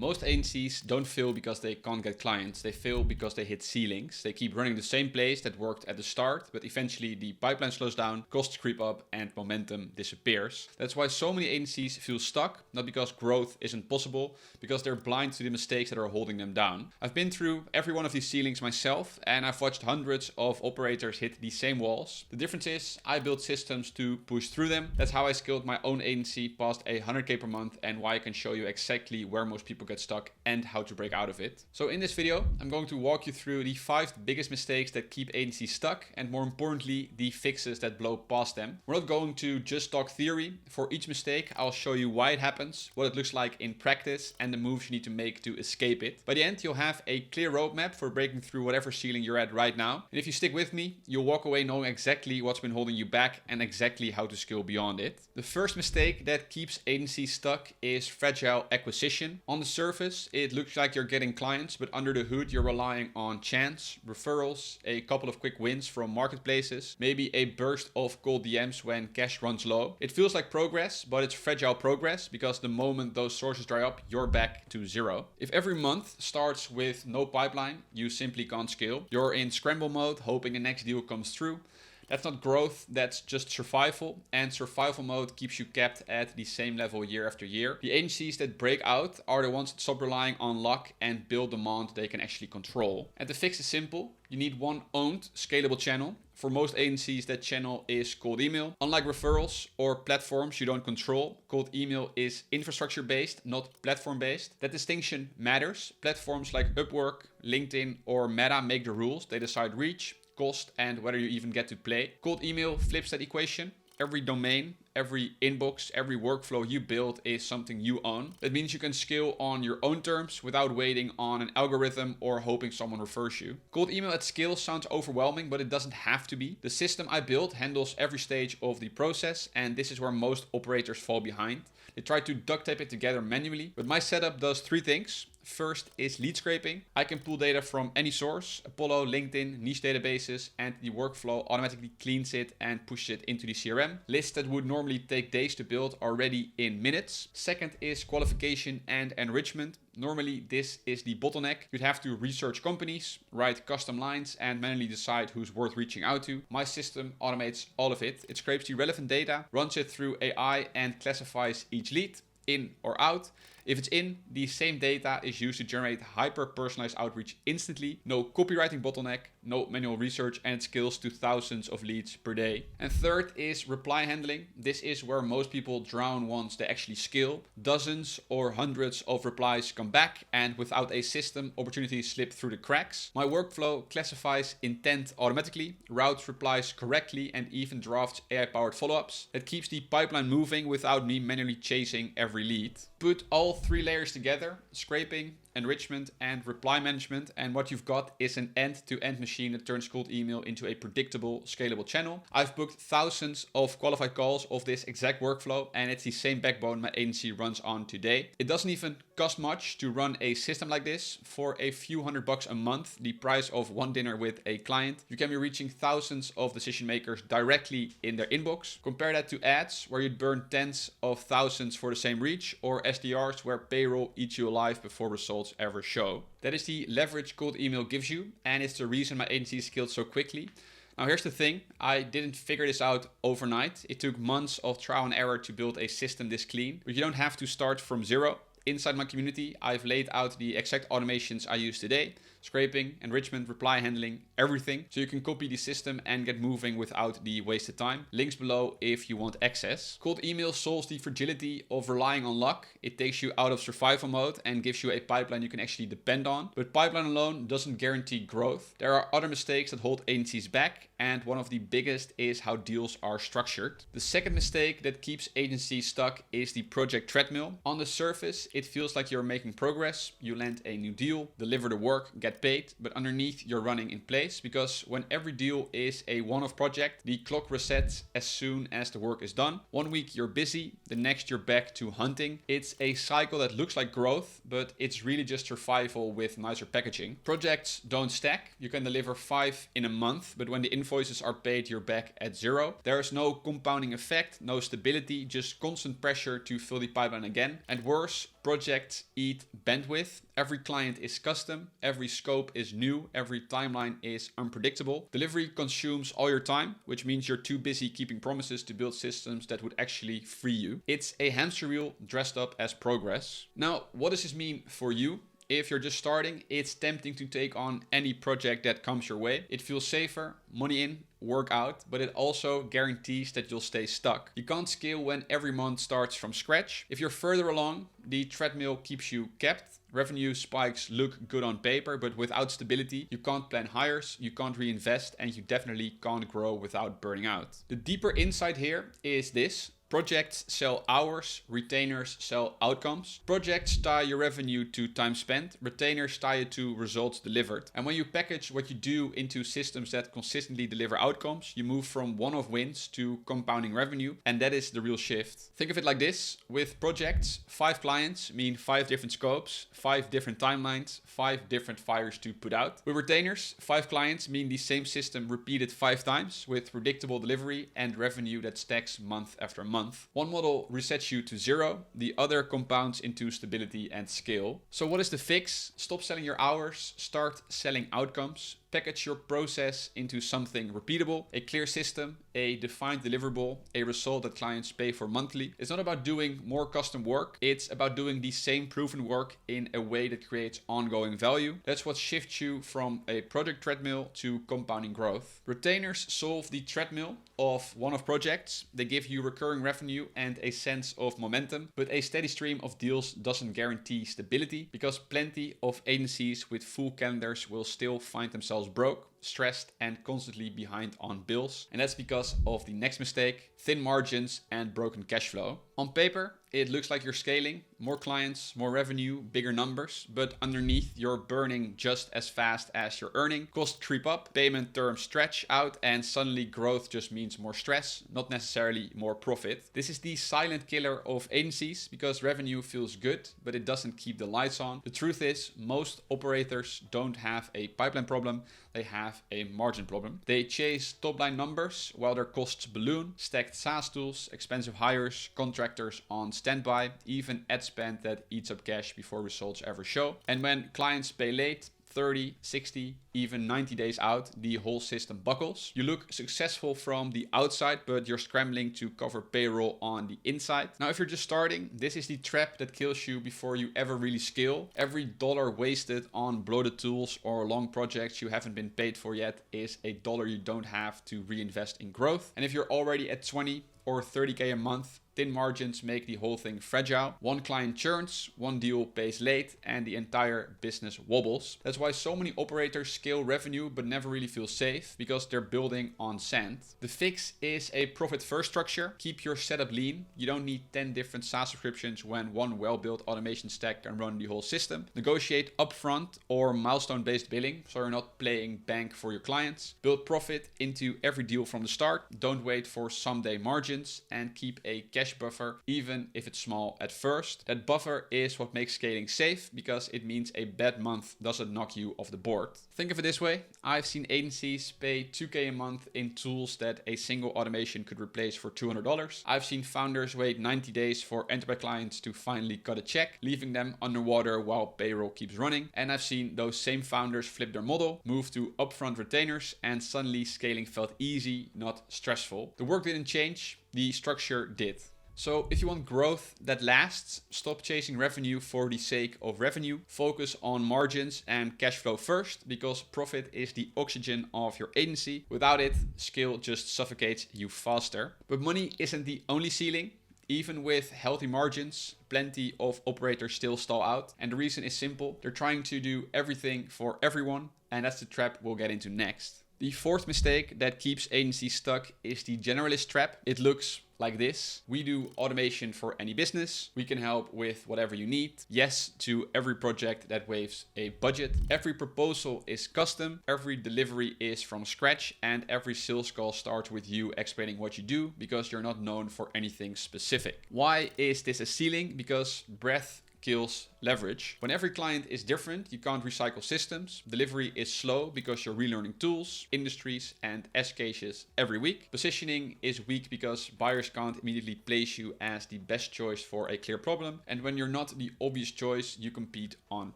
Most agencies don't fail because they can't get clients. They fail because they hit ceilings. They keep running the same plays that worked at the start, but eventually the pipeline slows down, costs creep up, and momentum disappears. That's why so many agencies feel stuck, not because growth isn't possible, because they're blind to the mistakes that are holding them down. I've been through every one of these ceilings myself, and I've watched hundreds of operators hit these same walls. The difference is I built systems to push through them. That's how I scaled my own agency past 100k per month, and why I can show you exactly where most people get stuck and how to break out of it. So in this video, I'm going to walk you through the 5 biggest mistakes that keep agencies stuck, and more importantly, the fixes that blow past them. We're not going to just talk theory. For each mistake, I'll show you why it happens, what it looks like in practice, and the moves you need to make to escape it. By the end, you'll have a clear roadmap for breaking through whatever ceiling you're at right now. And if you stick with me, you'll walk away knowing exactly what's been holding you back and exactly how to scale beyond it. The first mistake that keeps agencies stuck is fragile acquisition. On the surface, it looks like you're getting clients, but under the hood, you're relying on chance, referrals, a couple of quick wins from marketplaces, maybe a burst of cold DMs when cash runs low. It feels like progress, but it's fragile progress because the moment those sources dry up, you're back to zero. If every month starts with no pipeline, you simply can't scale. You're in scramble mode, hoping the next deal comes through. That's not growth, that's just survival. And survival mode keeps you capped at the same level year after year. The agencies that break out are the ones that stop relying on luck and build demand they can actually control. And the fix is simple. You need one owned, scalable channel. For most agencies, that channel is cold email. Unlike referrals or platforms you don't control, cold email is infrastructure-based, not platform-based. That distinction matters. Platforms like Upwork, LinkedIn, or Meta make the rules. They decide reach, cost, and whether you even get to play. Cold email flips that equation. Every domain, every inbox, every workflow you build is something you own. That means you can scale on your own terms without waiting on an algorithm or hoping someone refers you. Cold email at scale sounds overwhelming, but it doesn't have to be. The system I built handles every stage of the process, and this is where most operators fall behind. They try to duct tape it together manually, but my setup does 3 things. First is lead scraping. I can pull data from any source, Apollo, LinkedIn, niche databases, and the workflow automatically cleans it and pushes it into the CRM. Lists that would normally take days to build are ready in minutes. Second is qualification and enrichment. Normally, this is the bottleneck. You'd have to research companies, write custom lines, and manually decide who's worth reaching out to. My system automates all of it. It scrapes the relevant data, runs it through AI, and classifies each lead, in or out. If it's in, the same data is used to generate hyper-personalized outreach instantly. No copywriting bottleneck, no manual research, and it scales to thousands of leads per day. And third is reply handling. This is where most people drown once they actually scale. Dozens or hundreds of replies come back, and without a system, opportunities slip through the cracks. My workflow classifies intent automatically, routes replies correctly, and even drafts AI-powered follow-ups. It keeps the pipeline moving without me manually chasing every lead. Put all 3 layers together, scraping, enrichment, and reply management, and what you've got is an end-to-end machine that turns cold email into a predictable, scalable channel. I've booked thousands of qualified calls of this exact workflow, and it's the same backbone my agency runs on today. It doesn't even cost much to run a system like this. For a few $100 a month, the price of one dinner with a client, you can be reaching thousands of decision makers directly in their inbox. Compare that to ads, where you'd burn tens of thousands for the same reach, or SDRs, where payroll eats you alive before results ever show. That is the leverage cold email gives you, and it's the reason my agency scaled so quickly. Now here's the thing, I didn't figure this out overnight. It took months of trial and error to build a system this clean, but you don't have to start from zero. Inside my community, I've laid out the exact automations I use today. Scraping, enrichment, reply handling, everything. So you can copy the system and get moving without the wasted time. Links below if you want access. Cold email solves the fragility of relying on luck. It takes you out of survival mode and gives you a pipeline you can actually depend on. But pipeline alone doesn't guarantee growth. There are other mistakes that hold agencies back, and one of the biggest is how deals are structured. The second mistake that keeps agencies stuck is the project treadmill. On the surface, it feels like you're making progress. You land a new deal, deliver the work, get paid, but underneath you're running in place, because when every deal is a one-off project, the clock resets as soon as the work is done. 1 week you're busy, the next you're back to hunting. It's a cycle that looks like growth, but it's really just survival with nicer packaging. Projects don't stack. You can deliver 5 in a month, but when the invoices are paid, you're back at 0. There is no compounding effect, no stability, just constant pressure to fill the pipeline again. And worse, projects eat bandwidth. Every client is custom, every scope is new, every timeline is unpredictable. Delivery consumes all your time, which means you're too busy keeping promises to build systems that would actually free you. It's a hamster wheel dressed up as progress. Now, what does this mean for you? If you're just starting, it's tempting to take on any project that comes your way. It feels safer, money in, work out, but it also guarantees that you'll stay stuck. You can't scale when every month starts from scratch. If you're further along, the treadmill keeps you kept. Revenue spikes look good on paper, but without stability, you can't plan hires, you can't reinvest, and you definitely can't grow without burning out. The deeper insight here is this. Projects sell hours, retainers sell outcomes. Projects tie your revenue to time spent, retainers tie it to results delivered. And when you package what you do into systems that consistently deliver outcomes, you move from one-off wins to compounding revenue, and that is the real shift. Think of it like this. With projects, 5 clients mean 5 different scopes, 5 different timelines, 5 different fires to put out. With retainers, 5 clients mean the same system repeated 5 times with predictable delivery and revenue that stacks month after month. One model resets you to 0, the other compounds into stability and scale. So what is the fix? Stop selling your hours, start selling outcomes. Package your process into something repeatable, a clear system, a defined deliverable, a result that clients pay for monthly. It's not about doing more custom work. It's about doing the same proven work in a way that creates ongoing value. That's what shifts you from a project treadmill to compounding growth. Retainers solve the treadmill of one-off projects. They give you recurring revenue and a sense of momentum, but a steady stream of deals doesn't guarantee stability because plenty of agencies with full calendars will still find themselves broke, stressed, and constantly behind on bills. And that's because of the next mistake, thin margins and broken cash flow. On paper, it looks like you're scaling, more clients, more revenue, bigger numbers, but underneath you're burning just as fast as you're earning. Costs creep up, payment terms stretch out, and suddenly growth just means more stress, not necessarily more profit. This is the silent killer of agencies because revenue feels good, but it doesn't keep the lights on. The truth is, most operators don't have a pipeline problem, they have a margin problem. They chase top-line numbers while their costs balloon, stacked SaaS tools, expensive hires, contractors on standby, even ad spend that eats up cash before results ever show. And when clients pay late, 30, 60, even 90 days out, the whole system buckles. You look successful from the outside, but you're scrambling to cover payroll on the inside. Now, if you're just starting, this is the trap that kills you before you ever really scale. Every dollar wasted on bloated tools or long projects you haven't been paid for yet is a dollar you don't have to reinvest in growth. And if you're already at 20 or 30K a month, thin margins make the whole thing fragile. One client churns, one deal pays late, and the entire business wobbles. That's why so many operators scale revenue but never really feel safe, because they're building on sand. The fix is a profit-first structure. Keep your setup lean. You don't need 10 different SaaS subscriptions when one well-built automation stack can run the whole system. Negotiate upfront or milestone-based billing, so you're not playing bank for your clients. Build profit into every deal from the start. Don't wait for someday margins, and keep a cash buffer, even if it's small at first. That buffer is what makes scaling safe, because it means a bad month doesn't knock you off the board. Think of it this way. I've seen agencies pay 2K a month in tools that a single automation could replace for $200. I've seen founders wait 90 days for enterprise clients to finally cut a check, leaving them underwater while payroll keeps running. And I've seen those same founders flip their model, move to upfront retainers, and suddenly scaling felt easy, not stressful. The work didn't change, the structure did. So if you want growth that lasts, stop chasing revenue for the sake of revenue. Focus on margins and cash flow first, because profit is the oxygen of your agency. Without it, scale just suffocates you faster. But money isn't the only ceiling. Even with healthy margins, plenty of operators still stall out. And the reason is simple. They're trying to do everything for everyone, and that's the trap we'll get into next. The fourth mistake that keeps agencies stuck is the generalist trap. It looks like this. We do automation for any business. We can help with whatever you need. Yes to every project that waives a budget. Every proposal is custom. Every delivery is from scratch. And every sales call starts with you explaining what you do, because you're not known for anything specific. Why is this a ceiling? Because breadth kills leverage. When every client is different, you can't recycle systems. Delivery is slow because you're relearning tools, industries, and edge cases every week. Positioning is weak because buyers can't immediately place you as the best choice for a clear problem. And when you're not the obvious choice, you compete on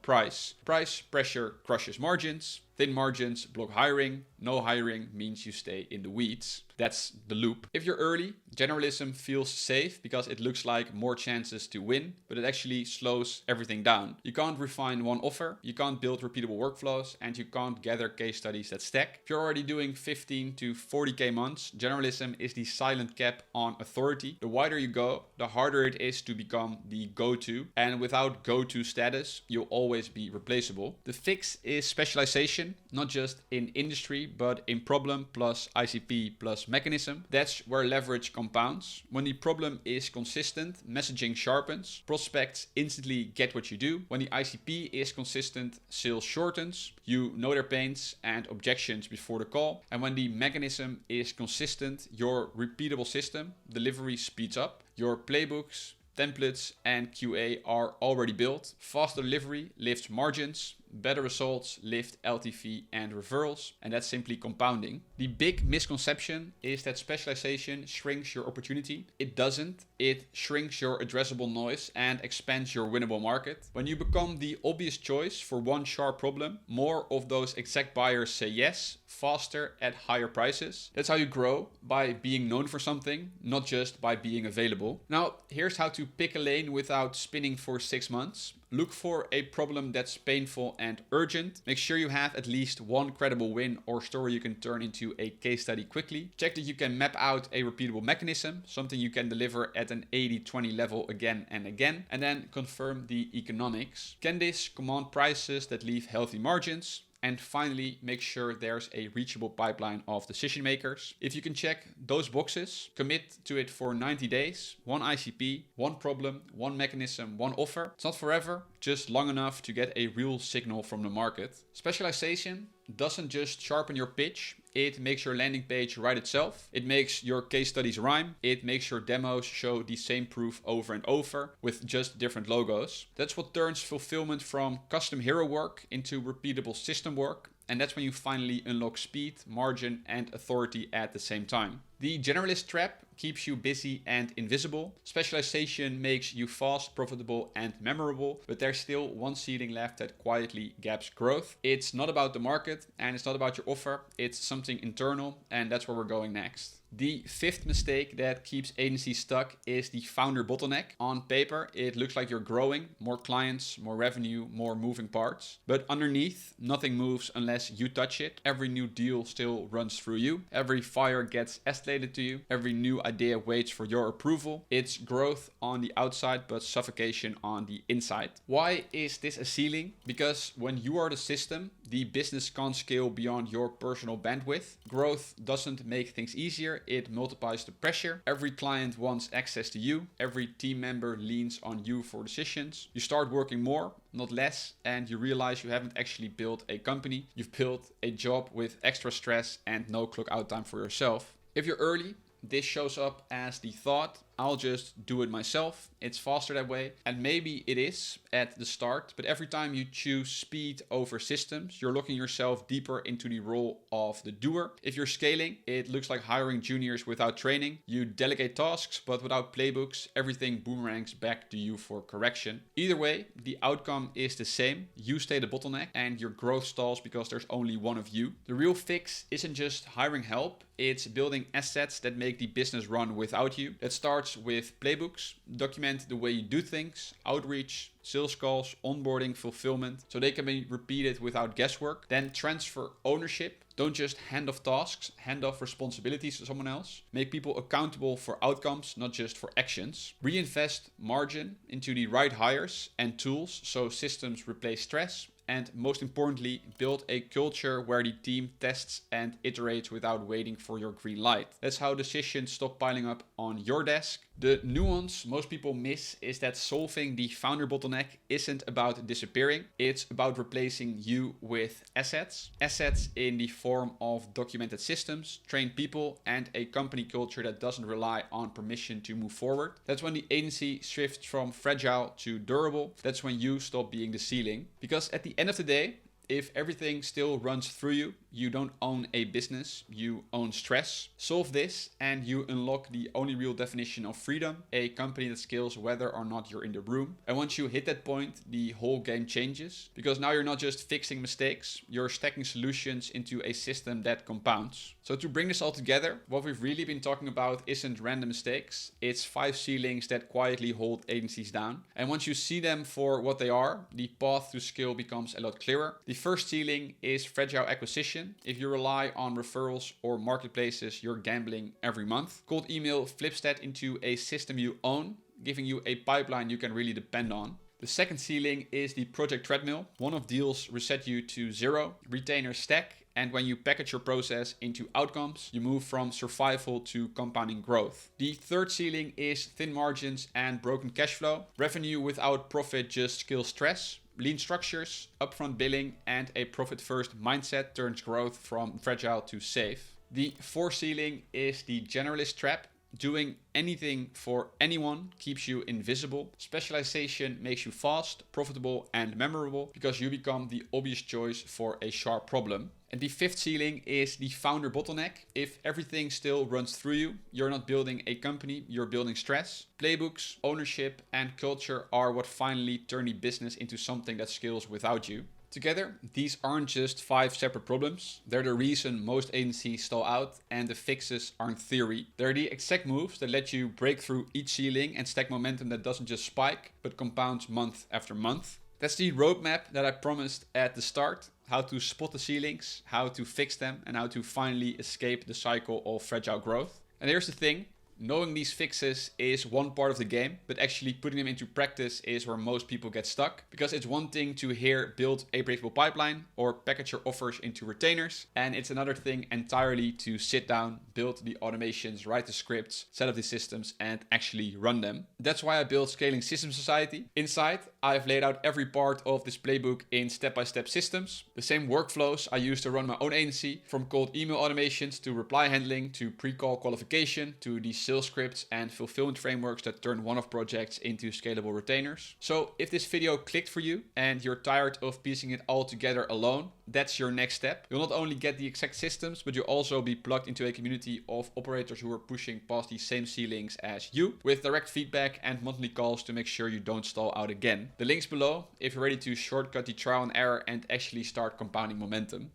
price. Price pressure crushes margins. Thin margins block hiring. No hiring means you stay in the weeds. That's the loop. If you're early, generalism feels safe because it looks like more chances to win, but it actually slows everything down. You can't refine one offer, you can't build repeatable workflows, and you can't gather case studies that stack. If you're already doing 15 to 40k months, generalism is the silent cap on authority. The wider you go, the harder it is to become the go-to, and without go-to status, you'll always be replaceable. The fix is specialization, not just in industry, but in problem plus ICP plus mechanism. That's where leverage compounds. When the problem is consistent, messaging sharpens. Prospects instantly get what you do. When the ICP is consistent, sales shortens. You know their pains and objections before the call. And when the mechanism is consistent, your repeatable system delivery speeds up. Your playbooks, templates, and QA are already built. Faster delivery lifts margins. Better results lift LTV and referrals, and that's simply compounding. The big misconception is that specialization shrinks your opportunity. It doesn't. It shrinks your addressable noise and expands your winnable market. When you become the obvious choice for one sharp problem, more of those exact buyers say yes, faster at higher prices. That's how you grow, by being known for something, not just by being available. Now, here's how to pick a lane without spinning for 6 months. Look for a problem that's painful and urgent. Make sure you have at least one credible win or story you can turn into a case study quickly. Check that you can map out a repeatable mechanism, something you can deliver at an 80-20 level again and again, and then confirm the economics. Can this command prices that leave healthy margins? And finally, make sure there's a reachable pipeline of decision makers. If you can check those boxes, commit to it for 90 days, one ICP, one problem, one mechanism, one offer. It's not forever, just long enough to get a real signal from the market. Specialization doesn't just sharpen your pitch, it makes your landing page write itself. It makes your case studies rhyme. It makes your demos show the same proof over and over with just different logos. That's what turns fulfillment from custom hero work into repeatable system work. And that's when you finally unlock speed, margin, and authority at the same time. The Generalist Trap keeps you busy and invisible. Specialization makes you fast, profitable, and memorable, but there's still one ceiling left that quietly gaps growth. It's not about the market, and it's not about your offer. It's something internal, and that's where we're going next. The fifth mistake that keeps agencies stuck is the founder bottleneck. On paper, it looks like you're growing, more clients, more revenue, more moving parts. But underneath, nothing moves unless you touch it. Every new deal still runs through you. Every fire gets escalated to you. Every new idea waits for your approval. It's growth on the outside, but suffocation on the inside. Why is this a ceiling? Because when you are the system, the business can't scale beyond your personal bandwidth. Growth doesn't make things easier. It multiplies the pressure. Every client wants access to you. Every team member leans on you for decisions. You start working more, not less, and you realize you haven't actually built a company. You've built a job with extra stress and no clock out time for yourself. If you're early, this shows up as the thought, I'll just do it myself. It's faster that way. And maybe it is at the start, but every time you choose speed over systems, you're locking yourself deeper into the role of the doer. If you're scaling, it looks like hiring juniors without training. You delegate tasks, but without playbooks, everything boomerangs back to you for correction. Either way, the outcome is the same. You stay the bottleneck and your growth stalls because there's only one of you. The real fix isn't just hiring help. It's building assets that make the business run without you. That starts with playbooks. Document the way you do things, outreach, sales calls, onboarding, fulfillment, so they can be repeated without guesswork. Then transfer ownership. Don't just hand off tasks, hand off responsibilities to someone else. Make people accountable for outcomes, not just for actions. Reinvest margin into the right hires and tools so systems replace stress. And most importantly, build a culture where the team tests and iterates without waiting for your green light. That's how decisions stop piling up on your desk. The nuance most people miss is that solving the founder bottleneck isn't about disappearing. It's about replacing you with assets. Assets in the form of documented systems, trained people, and a company culture that doesn't rely on permission to move forward. That's when the agency shifts from fragile to durable. That's when you stop being the ceiling. Because at the end of the day, if everything still runs through you, you don't own a business, you own stress. Solve this and you unlock the only real definition of freedom, a company that scales whether or not you're in the room. And once you hit that point, the whole game changes, because now you're not just fixing mistakes, you're stacking solutions into a system that compounds. So to bring this all together, what we've really been talking about isn't random mistakes, it's 5 ceilings that quietly hold agencies down. And once you see them for what they are, the path to scale becomes a lot clearer. The first ceiling is fragile acquisition. If you rely on referrals or marketplaces, you're gambling every month. Cold email flips that into a system you own, giving you a pipeline you can really depend on. The second ceiling is the project treadmill. One-off deals reset you to 0, retainers stack, and when you package your process into outcomes, you move from survival to compounding growth. The third ceiling is thin margins and broken cash flow. Revenue without profit just kills stress. Lean structures, upfront billing, and a profit-first mindset turns growth from fragile to safe. The fourth ceiling is the generalist trap. Doing anything for anyone keeps you invisible. Specialization makes you fast, profitable, and memorable because you become the obvious choice for a sharp problem. And the fifth ceiling is the founder bottleneck. If everything still runs through you, you're not building a company, you're building stress. Playbooks, ownership, and culture are what finally turn the business into something that scales without you. Together, these aren't just 5 separate problems. They're the reason most agencies stall out, and the fixes aren't theory. They're the exact moves that let you break through each ceiling and stack momentum that doesn't just spike, but compounds month after month. That's the roadmap that I promised at the start. How to spot the ceilings, how to fix them, and how to finally escape the cycle of fragile growth. And here's the thing. Knowing these fixes is one part of the game, but actually putting them into practice is where most people get stuck. Because it's one thing to hear build a predictable pipeline or package your offers into retainers, and it's another thing entirely to sit down, build the automations, write the scripts, set up the systems, and actually run them. That's why I built Scaling System Society. Inside, I've laid out every part of this playbook in step-by-step systems. The same workflows I use to run my own agency, from cold email automations to reply handling to pre-call qualification to the sales scripts and fulfillment frameworks that turn one-off projects into scalable retainers. So if this video clicked for you and you're tired of piecing it all together alone, that's your next step. You'll not only get the exact systems, but you'll also be plugged into a community of operators who are pushing past the same ceilings as you, with direct feedback and monthly calls to make sure you don't stall out again. The link's below if you're ready to shortcut the trial and error and actually start compounding momentum.